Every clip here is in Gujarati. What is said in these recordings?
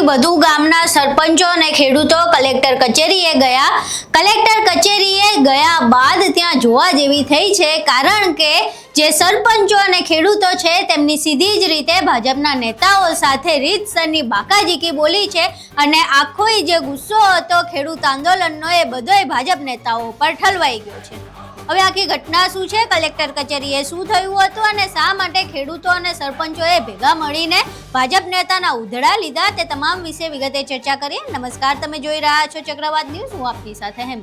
વધુ ગામના સરપંચો અને ખેડૂતો કલેક્ટર કચેરીએ ગયા. કલેક્ટર કચેરીએ ગયા બાદ ત્યાં જોવા જેવી થઈ છે, કારણ કે જે સરપંચો અને ખેડૂતો છે તેમની સીધી જ રીતે ભાજપના નેતાઓ સાથે રીતસરની બાકાજીકી બોલી છે અને આખો જે ગુસ્સો હતો ખેડૂત આંદોલનનો એ બધોય ભાજપ નેતાઓ પર ઠલવાઈ ગયો છે. હવે આખી ઘટના શું છે, કલેક્ટર કચેરીએ શું થયું હતું અને શા માટે ખેડૂતો અને સરપંચોએ ભેગા મળીને ભાજપ નેતાના ઉધડા લીધા, તે તમામ વિશે વિગતે ચર્ચા કરીએ. નમસ્કાર, તમે જોઈ રહ્યા છો ચક્રવાત ન્યૂઝ. હું આપની સાથે હેમ.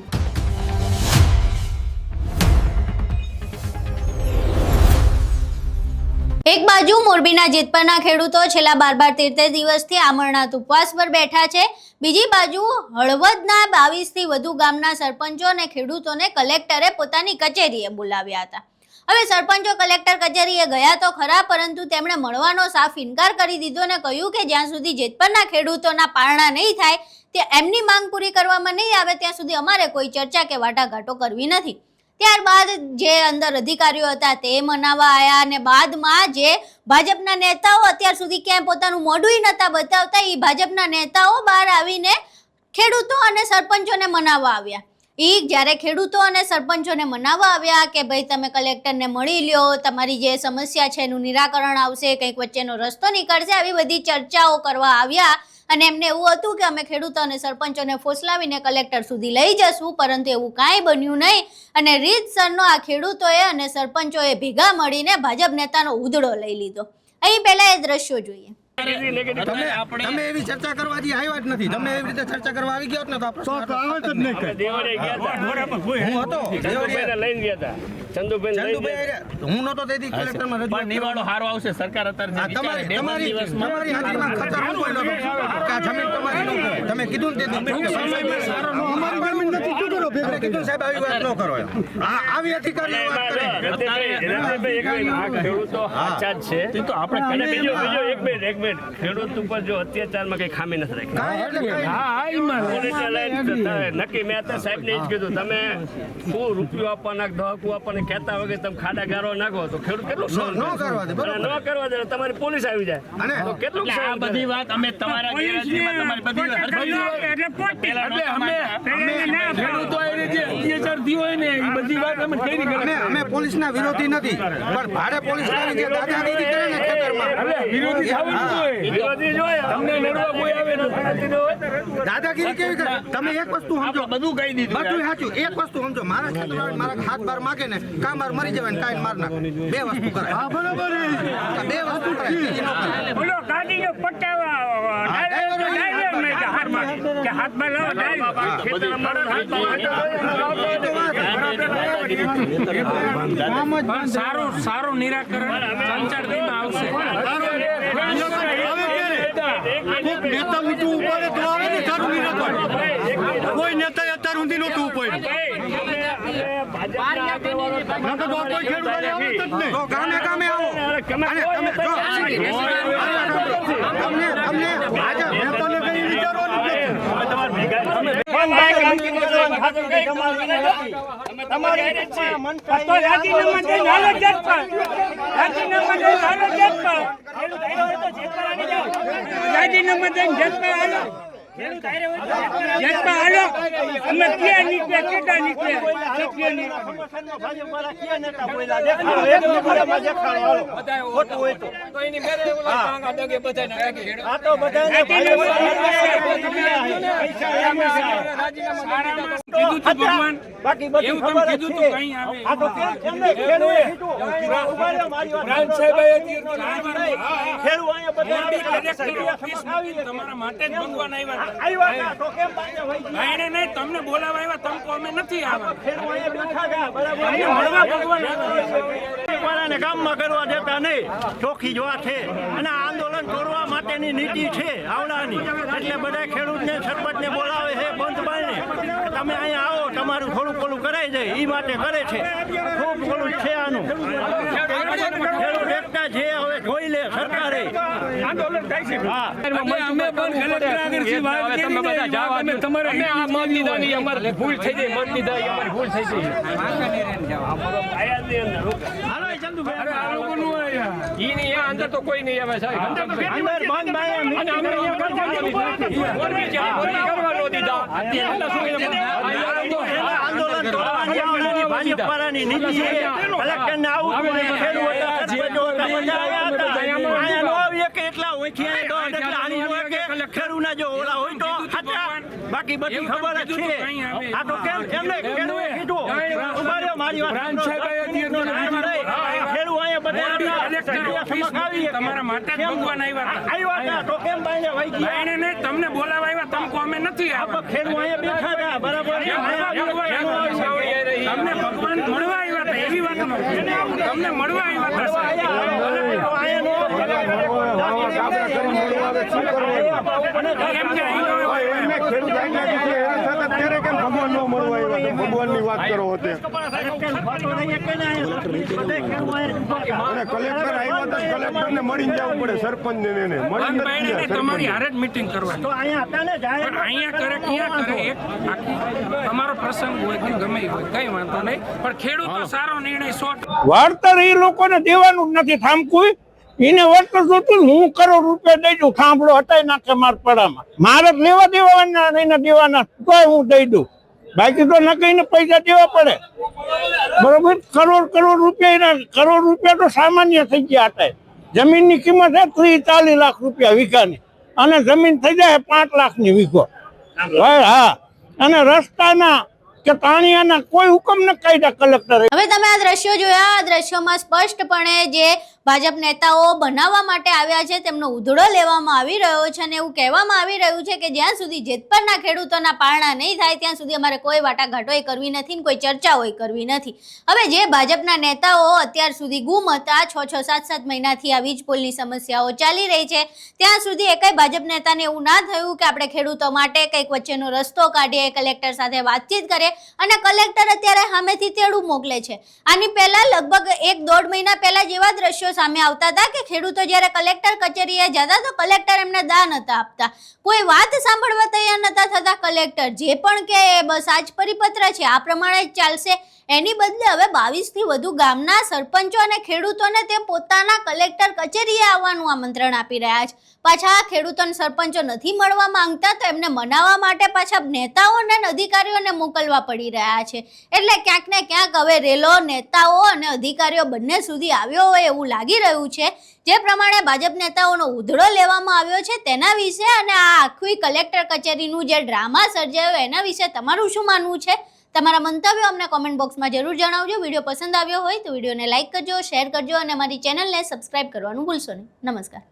એક બાજુ મોરબીના જેતપરના ખેડૂતો છેલ્લા 12-13 દિવસથી આમરણાથ ઉપવાસ પર બેઠા છે. બીજી બાજુ હળવદના 22 થી વધુ ગામના સરપંચો અને ખેડૂતોને કલેક્ટરે પોતાની કચેરીએ બોલાવ્યા હતા. હવે સરપંચો કલેક્ટર કચેરીએ ગયા તો ખરા, પરંતુ તેમણે મળવાનો સાફ ઇનકાર કરી દીધો અને કહ્યું કે જ્યાં સુધી જેતપરના ખેડૂતોના પારણા નહીં થાય, તે એમની માંગ પૂરી કરવામાં નહીં આવે ત્યાં સુધી અમારે કોઈ ચર્ચા કે વાટાઘાટો કરવી નથી. ત્યારબાદ જે અંદર અધિકારીઓ હતા તે મનાવવા આવ્યા અને બાદમાં જે ભાજપના નેતાઓ અત્યાર સુધી ક્યાંય પોતાનું મોઢું નહોતા બતાવતા, એ ભાજપના નેતાઓ બહાર આવીને ખેડૂતો અને સરપંચોને મનાવવા આવ્યા. જ્યારે ખેડૂતો અને સરપંચોને મનાવવા આવ્યા કે ભાઈ તમે કલેક્ટરને મળી લ્યો, તમારી જે સમસ્યા છે એનું નિરાકરણ આવશે, કંઈક વચ્ચેનો રસ્તો નીકળશે, આવી બધી ચર્ચાઓ કરવા આવ્યા. અને એમને એવું હતું કે અમે ખેડૂતો અને સરપંચોને ફોસલાવીને કલેક્ટર સુધી લઈ જશું, પરંતુ એવું કાંઈ બન્યું નહીં અને રીતસરનો આ ખેડૂતોએ અને સરપંચોએ ભેગા મળીને ભાજપ નેતાનો ઉધડો લઈ લીધો. અહીં પહેલા એ દ્રશ્યો જોઈએ. તમે એવી ચર્ચા કરવા જે આવ્યા જ નથી. તમે એવી રીતે ચર્ચા કરવા આવી ગયા ને તો આપણે હું હતો દેવડિયા લઈને ગયા હતા. ચંદુભાઈ હું નતો તેથી કલેક્ટરમાં રજૂઆત નિવાડો હારો આવશે. સરકાર અત્યારે તમારી હાથમાં ખતર હું કોઈ નતો કે આ જમીન તમારી ન. તમે કીધું ને તે કીધું સાહેબ આવી વાત ન કરો. આવી અધિકારીઓ વાત કરે ખેડૂતો સાચા જ છે. તો આપણે બીજો એક મિનિટ ખેડૂત ઉપર જો અત્યાચારમાં કઈ ખામી નથી રાખી. નક્કી મેં અત્યારે સાહેબ ને જ કીધું, તમે શું રૂપિયો આપવાના દહકું આપવાને કહેતા વગર તમે ખાડા ગારો નાખો તો ખેડૂત કેટલું ન કરવા દે. તમારી પોલીસ આવી જાય તો કેટલું આ બધી વાત અમે તમારા અમે પોલીસના વિરોધી નથી, પણ ભારે પોલીસ આવી જે દાદાગીરી કરે ને ખેતરમાં દાદાગીરી કેવી કરે. તમે એક વસ્તુ સમજો, બધું કહી દીધું, બધું સાચું. એક વસ્તુ સમજો, મારા ખેતરમાં મારા હાથ બાર માગે ને કામ બાર મરી જવાય ને કાઈ માર નાખે. બે વસ્તુ કરે. હા બરાબર, બે વસ્તુ કરે. બોલો ગાડીનો પટાવા સારું નિરાકરણ આવશે. કોઈ નેતા અત્યાર સુધી નતું ઉપાડ્યું. ગામે ગામે આવો. તમારા માટે જ ભગવાન નહીં, તમને બોલાવા આવ્યા, તમકો અમે નથી આવ્યા. કામમાં કરવા દેતા નહીં, ચોખ્ખી જ વાત છે. અને આંદોલન કરવા માટેની નીતિ છે આવડાની, એટલે બધા ખેડૂતને સરપંચને બોલાવે છે બંધ બાઈને, તમે અહીંયા આવો, તમારું થોડું પોલું કરાઈ જાય, એ માટે કરે છે. ખૂબ પોલું છે આનું. ખેડૂત એકતા છે, હવે જોઈ લે સરકારે આંદોલન થાય છે. અમે પણ કલેક્ટર આગળથી વાત કરી, તમે બધા જાવ, અમે તમારે આ મત દીધાની અમારી ભૂલ થઈ જાય, મત દીધા અમારી ભૂલ થઈ જાય. અરે આ લોકોનું ઈ નહીં આ અંદર તો કોઈ નહીં આવે સાહેબ અંદર બંધ ભાઈ અને અમે કરવાનો દીધા આંદોલન તોડવાની આવનારી ભાજપ વાળાની નીતિ છે. કલેક્ટરને આવું જોઈએ. એટલા ઓછી ખેડૂના જો ઓલા હોય તો બાકી બધી ખબર જ છે. આ તો કેમ એમને ખેડૂએ કીધું ઉભા રહ્યો મારી વાત ખેડૂ અહીંયા તમારા માટે જ ભગવાન આવ્યા હતા તો કેમ બાઈને વહી ગયા? નહીં તમને બોલાવા આવ્યા તમે અમે નથી ખેડૂ અહીંયા બેઠા હતા બરાબર. તમને ભગવાન મળવા આવ્યા હતા એવી વાત તમને મળવા આવ્યા ભગવાનની વાત કરો કલેક્ટર આવ્યા હતા કલેક્ટરને મળીને જવું પડે સરપંચ ને તમારી હારે જ મીટિંગ કરવા તો અહીંયા હતા ને પણ અહીંયા કરે ક્યાં કરે એક આખી તમારો પ્રસંગ હોય કે ગમે હોય કઈ વાંધો નહીં પણ ખેડૂતો સારો નિર્ણય વળતર એ લોકોને દેવાનું જ નથી થાંભકું એને વળતર જોતું હું કરોડ રૂપિયા દઈ દઉં થાંભલો હટાઈ નાખે મારા પડામાં મારે લેવા દેવાના નહીં દેવાના તો હું દઈ દઉં બાકી તો નકઈને પૈસા દેવા પડે બરોબર કરોડ રૂપિયા તો સામાન્ય થઈ ગયા હતા જમીનની કિંમત છે 30-40 લાખ રૂપિયા વીઘાની અને જમીન થઈ જાય 5 લાખની વીઘો હા અને રસ્તાના કે પાણીના કોઈ હુકમ ન કાઢ્યા કલેક્ટરે. હવે તમે આ દ્રશ્યો જોયા. આ દ્રશ્યોમાં સ્પષ્ટપણે જે ભાજપ નેતાઓ બનાવવા માટે આવ્યા છે તેમનો ઉધડો લેવામાં આવી રહ્યો છે અને એવું કહેવામાં આવી રહ્યું છે કે જ્યાં સુધી જેતપરના ખેડૂતોના પારણા નહીં થાય ત્યાં સુધી અમારે કોઈ વાટાઘાટોય કરવી નથી, કોઈ ચર્ચાઓય કરવી નથી. હવે જે ભાજપના નેતાઓ અત્યાર સુધી ગુમ હતા, 6-7 મહિનાથી આ વીજ પોલની સમસ્યાઓ ચાલી રહી છે, ત્યાં સુધી એકેય ભાજપ નેતાને એવું ના થયું કે આપણે ખેડૂતો માટે કંઈક વચ્ચેનો રસ્તો કાઢીએ, કલેક્ટર સાથે વાતચીત કરીએ. અને કલેક્ટર અત્યારે સામેથી તેડું મોકલે છે. આની પહેલા લગભગ 1-1.5 મહિના પહેલા જેવા દ્રશ્યો સામે આવતા હતા કે ખેડૂતો જ્યારે કલેક્ટર કચેરીએ જતા તો કલેક્ટર એમને દાન નતા આપતા, કોઈ વાત સાંભળવા તૈયાર નતા થતા. કલેક્ટર જે પણ કે બસ આ જ પરિપત્ર છે, આ પ્રમાણે જ ચાલશે. એની બદલે હવે 22 થી વધુ ગામના સરપંચો અને ખેડૂતોને તે પોતાના કલેક્ટર કચેરીએ આવવાનું આમંત્રણ આપી રહ્યા છે. પાછા ખેડૂતોને સરપંચો નથી મળવા માંગતા તો એમને મનાવવા માટે પાછા નેતાઓને અને અધિકારીઓને મોકલવા પડી રહ્યા છે. એટલે ક્યાંક ને ક્યાંક હવે રેલો નેતાઓ અને અધિકારીઓ બંને સુધી આવ્યો હોય એવું લાગી રહ્યું છે. જે પ્રમાણે ભાજપ નેતાઓનો ઉધડો લેવામાં આવ્યો છે તેના વિશે અને આ આખી કલેક્ટર કચેરીનું જે ડ્રામા સર્જાયો એના વિશે તમારું શું માનવું છે? તમારા મંતવ્યો અમને કોમેન્ટ બોક્સમાં જરૂર જણાવજો. વિડીયો પસંદ આવ્યો હોય તો વિડીયોને લાઇક કરજો, શેર કરજો અને અમારી ચેનલને સબસ્ક્રાઇબ કરવાનું ભૂલશો નહીં. નમસ્કાર.